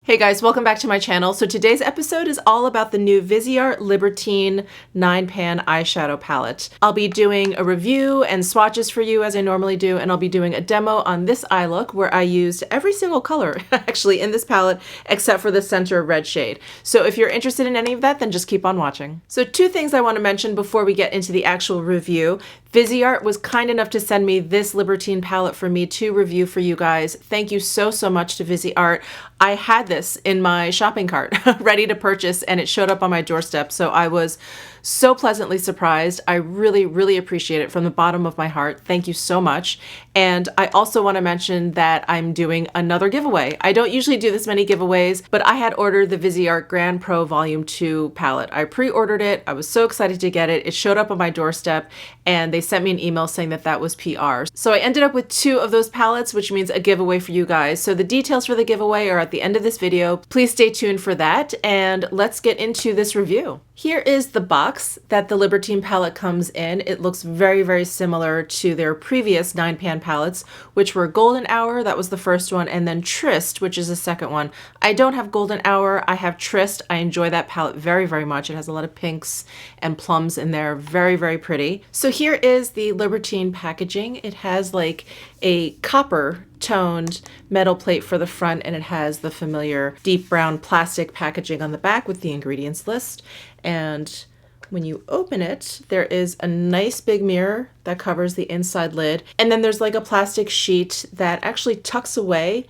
Hey guys, welcome back to my channel. So today's episode is all about the new VISEART Libertine 9-pan eyeshadow palette. I'll be doing a review and swatches for you as I normally do, and I'll be doing a demo on this eye look where I used every single color actually in this palette except for the center red shade. So if you're interested in any of that, then just keep on watching. So two things I want to mention before we get into the actual review. VISEART was kind enough to send me this Libertine palette for me to review for you guys. Thank you so much to VISEART. I had this in my shopping cart ready to purchase and it showed up on my doorstep. So I was so pleasantly surprised. I really appreciate it from the bottom of my heart. Thank you so much. And I also want to mention that I'm doing another giveaway. I don't usually do this many giveaways, but I had ordered the VISEART Grand Pro Volume 2 palette. I pre-ordered it. I was so excited to get it. It showed up on my doorstep and they sent me an email saying that that was PR. So I ended up with 2 of those palettes, which means a giveaway for you guys. So the details for the giveaway are at the end of this video. Please stay tuned for that and let's get into this review. Here is the box that the Libertine palette comes in. It looks very similar to their previous 9-pan palettes, which were Golden Hour, that was the first one, and then Tryst, which is the second one. I don't have Golden Hour, I have Tryst. I enjoy that palette very much. It has a lot of pinks and plums in there, very pretty. So here is the Libertine packaging. It has like a copper toned metal plate for the front, and it has the familiar deep brown plastic packaging on the back with the ingredients list. And when you open it, there is a nice big mirror that covers the inside lid. And then there's like a plastic sheet that actually tucks away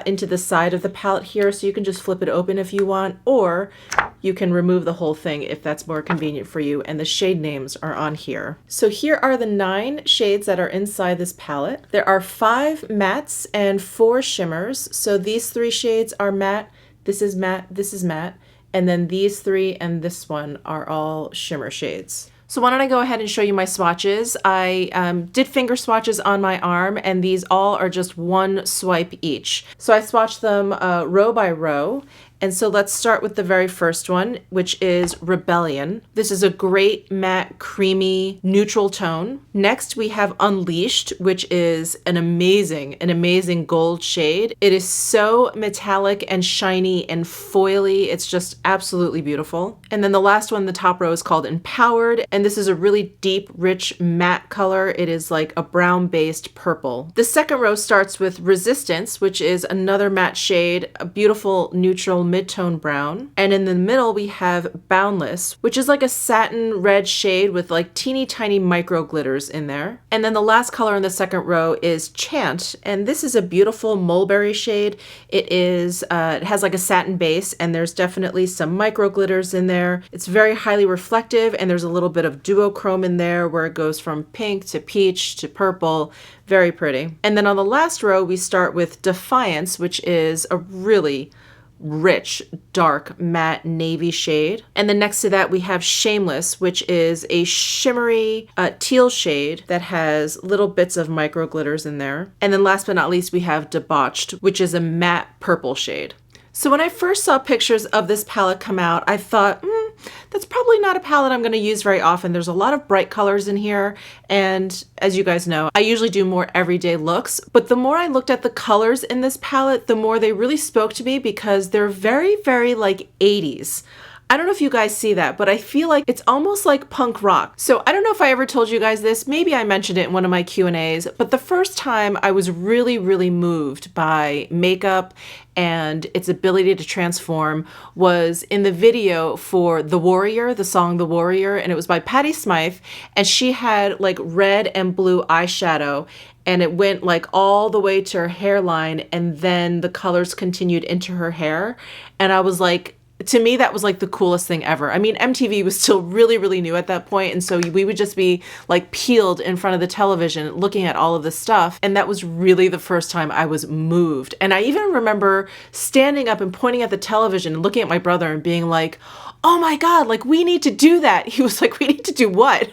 into the side of the palette here. So you can just flip it open if you want, or you can remove the whole thing if that's more convenient for you. And the shade names are on here. So here are the 9 shades that are inside this palette. There are 5 mattes and 4 shimmers. So these 3 shades are matte, this is matte, this is matte. And then these 3 and this one are all shimmer shades. So why don't I go ahead and show you my swatches. I did finger swatches on my arm, and these all are just 1 swipe each. So I swatched them row by row. And so let's start with the very first one, which is Rebellion. This is a great matte, creamy, neutral tone. Next, we have Unleashed, which is an amazing gold shade. It is so metallic and shiny and foily. It's just absolutely beautiful. And then the last one, the top row, is called Empowered. And this is a really deep, rich matte color. It is like a brown-based purple. The second row starts with Resistance, which is another matte shade, a beautiful neutral mid-tone brown. And in the middle we have Boundless, which is like a satin red shade with like teeny tiny micro glitters in there. And then the last color in the second row is Chant, and this is a beautiful mulberry shade. It has like a satin base, and there's definitely some micro glitters in there. It's very highly reflective, and there's a little bit of duochrome in there where it goes from pink to peach to purple. Very pretty. And then on the last row we start with Defiance, which is a really rich, dark, matte navy shade. And then next to that we have Shameless, which is a shimmery teal shade that has little bits of micro glitters in there. And then last but not least we have Debauched, which is a matte purple shade. So when I first saw pictures of this palette come out, I thought, that's probably not a palette I'm going to use very often. There's a lot of bright colors in here. And as you guys know, I usually do more everyday looks. But the more I looked at the colors in this palette, the more they really spoke to me because they're very like 80s. I don't know if you guys see that, but I feel like it's almost like punk rock. So I don't know if I ever told you guys this, maybe I mentioned it in one of my Q&As, but the first time I was really moved by makeup and its ability to transform was in the video for The Warrior, the song The Warrior, and it was by Patti Smyth, and she had like red and blue eyeshadow, and it went like all the way to her hairline, and then the colors continued into her hair, and I was like, to me, that was like the coolest thing ever. I mean, MTV was still really new at that point, and so we would just be like peeled in front of the television looking at all of this stuff, and that was really the first time I was moved. And I even remember standing up and pointing at the television and looking at my brother and being like, oh my God, like we need to do that. He was like, we need to do what?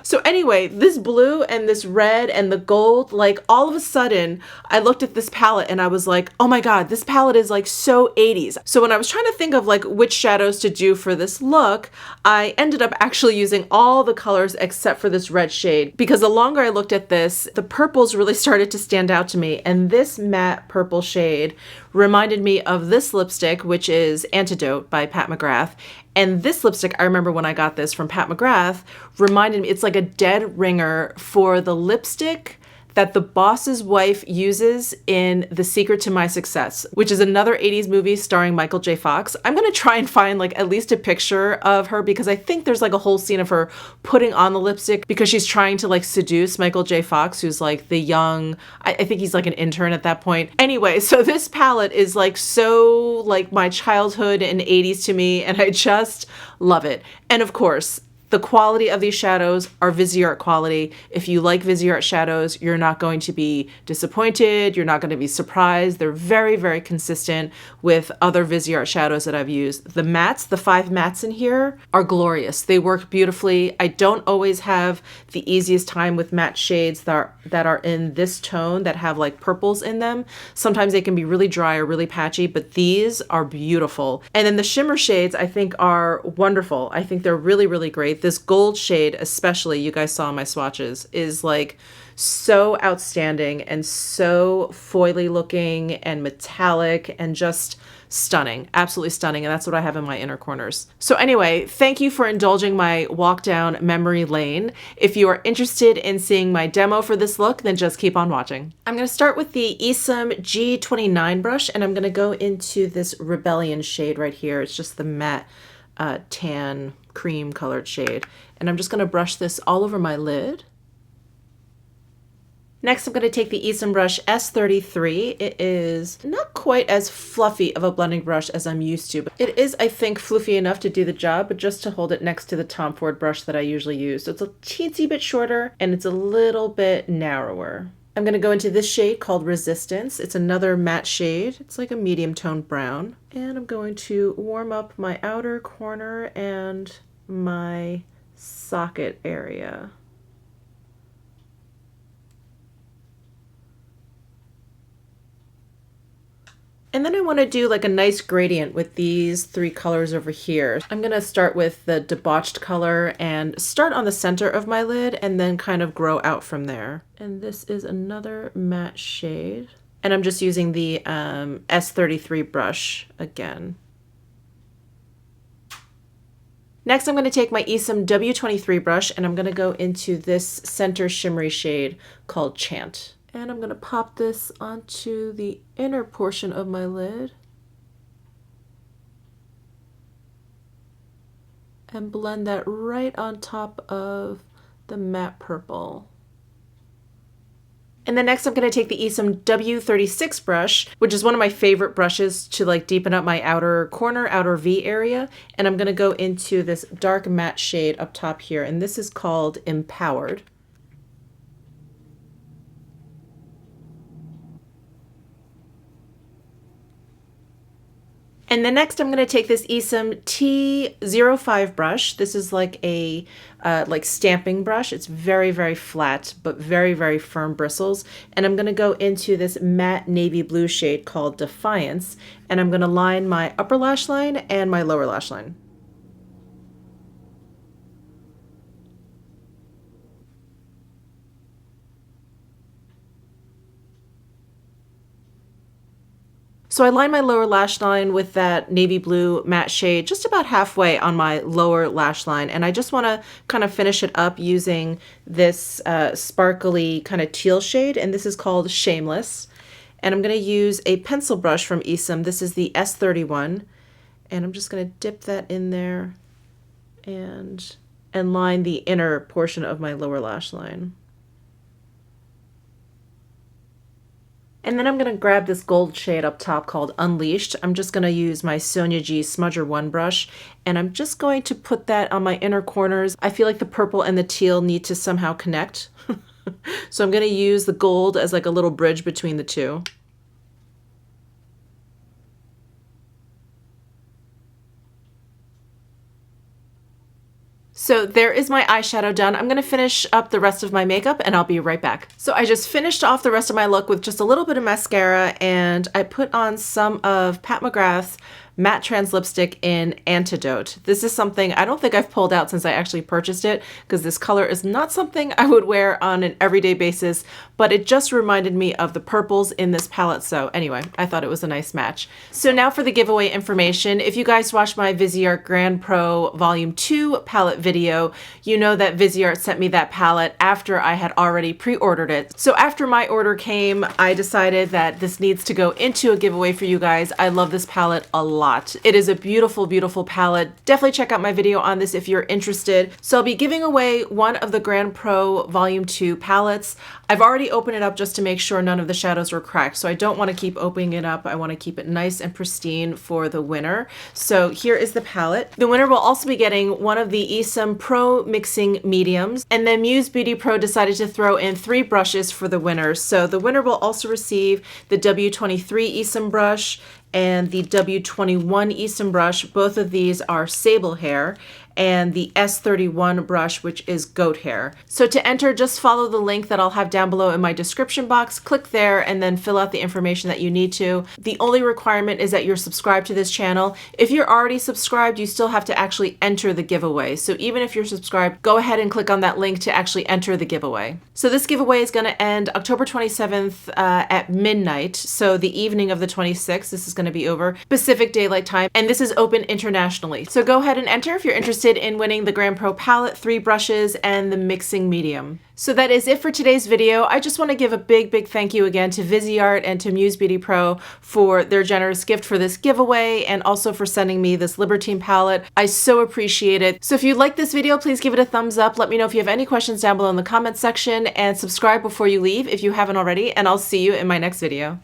So anyway, this blue and this red and the gold, like all of a sudden I looked at this palette and I was like, oh my God, this palette is like so 80s. So when I was trying to think of like which shadows to do for this look, I ended up actually using all the colors except for this red shade, because the longer I looked at this, the purples really started to stand out to me. And this matte purple shade reminded me of this lipstick, which is Antidote by Pat McGrath. And this lipstick, I remember when I got this from Pat McGrath, reminded me, it's like a dead ringer for the lipstick that the boss's wife uses in The Secret to My Success, which is another 80s movie starring Michael J. Fox. I'm gonna try and find like at least a picture of her, because I think there's like a whole scene of her putting on the lipstick because she's trying to like seduce Michael J. Fox, who's like the young, I think he's like an intern at that point. Anyway, so this palette is like so like my childhood and 80s to me, and I just love it. And of course, the quality of these shadows are VISEART quality. If you like VISEART shadows, you're not going to be disappointed. You're not going to be surprised. They're very, very consistent with other VISEART shadows that I've used. The mattes, the 5 mattes in here are glorious. They work beautifully. I don't always have the easiest time with matte shades that are in this tone that have like purples in them. Sometimes they can be really dry or really patchy, but these are beautiful. And then the shimmer shades I think are wonderful. I think they're really, really great. This gold shade, especially, you guys saw in my swatches, is like so outstanding and so foily looking and metallic and just stunning, absolutely stunning. And that's what I have in my inner corners. So anyway, thank you for indulging my walk down memory lane. If you are interested in seeing my demo for this look, then just keep on watching. I'm going to start with the Esom G29 brush, and I'm going to go into this Rebellion shade right here. It's just the matte tan cream colored shade. And I'm just going to brush this all over my lid. Next, I'm going to take the Esom brush S33. It is not quite as fluffy of a blending brush as I'm used to, but it is, I think, floofy enough to do the job, but just to hold it next to the Tom Ford brush that I usually use. So it's a teensy bit shorter and it's a little bit narrower. I'm going to go into this shade called Resistance. It's another matte shade. It's like a medium toned brown. And I'm going to warm up my outer corner and my socket area. And then I want to do like a nice gradient with these 3 colors over here. I'm going to start with the debauched color and start on the center of my lid and then kind of grow out from there. And this is another matte shade. And I'm just using the S33 brush again. Next, I'm going to take my Esom W23 brush and I'm going to go into this center shimmery shade called Chant. And I'm going to pop this onto the inner portion of my lid and blend that right on top of the matte purple. And then next I'm going to take the Esom W36 brush, which is one of my favorite brushes to like deepen up my outer corner, outer V area. And I'm going to go into this dark matte shade up top here. And this is called Empowered. And then next I'm going to take this Esom T05 brush. This is like a like stamping brush. It's very, very flat, but very, very firm bristles. And I'm going to go into this matte navy blue shade called Defiance. And I'm going to line my upper lash line and my lower lash line. So I line my lower lash line with that navy blue matte shade just about halfway on my lower lash line. And I just want to kind of finish it up using this sparkly kind of teal shade. And this is called Shameless. And I'm going to use a pencil brush from Esom. This is the S31. And I'm just going to dip that in there and line the inner portion of my lower lash line. And then I'm going to grab this gold shade up top called Unleashed. I'm just going to use my Sonia G Smudger 1 brush, and I'm just going to put that on my inner corners. I feel like the purple and the teal need to somehow connect. So I'm going to use the gold as like a little bridge between the two. So there is my eyeshadow done. I'm gonna finish up the rest of my makeup and I'll be right back. So I just finished off the rest of my look with just a little bit of mascara, and I put on some of Pat McGrath's Matte Trans Lipstick in Antidote. This is something I don't think I've pulled out since I actually purchased it, because this color is not something I would wear on an everyday basis, but it just reminded me of the purples in this palette. So anyway, I thought it was a nice match. So now for the giveaway information. If you guys watched my VISEART Grand Pro Volume 2 palette video, you know that VISEART sent me that palette after I had already pre-ordered it. So after my order came, I decided that this needs to go into a giveaway for you guys. I love this palette a lot. It is a beautiful, beautiful palette. Definitely check out my video on this if you're interested. So I'll be giving away one of the Grand Pro Volume 2 palettes. I've already opened it up just to make sure none of the shadows were cracked, so I don't want to keep opening it up. I want to keep it nice and pristine for the winner. So here is the palette. The winner will also be getting one of the Esom Pro Mixing Mediums, and then Muse Beauty Pro decided to throw in 3 brushes for the winner. So the winner will also receive the W23 Esom brush and the W21 Esom brush. Both of these are sable hair, and the S31 brush, which is goat hair. So to enter, just follow the link that I'll have down below in my description box, click there, and then fill out the information that you need to. The only requirement is that you're subscribed to this channel. If you're already subscribed, you still have to actually enter the giveaway. So even if you're subscribed, go ahead and click on that link to actually enter the giveaway. So this giveaway is gonna end October 27th at midnight. So the evening of the 26th, this is gonna be over Pacific Daylight Time, and this is open internationally. So go ahead and enter if you're interested in winning the Grand Pro palette, 3 brushes, and the mixing medium. So that is it for today's video. I just want to give a big, big thank you again to VISEART and to Muse Beauty Pro for their generous gift for this giveaway, and also for sending me this Libertine palette. I so appreciate it. So if you like this video, please give it a thumbs up. Let me know if you have any questions down below in the comments section, and subscribe before you leave if you haven't already, and I'll see you in my next video.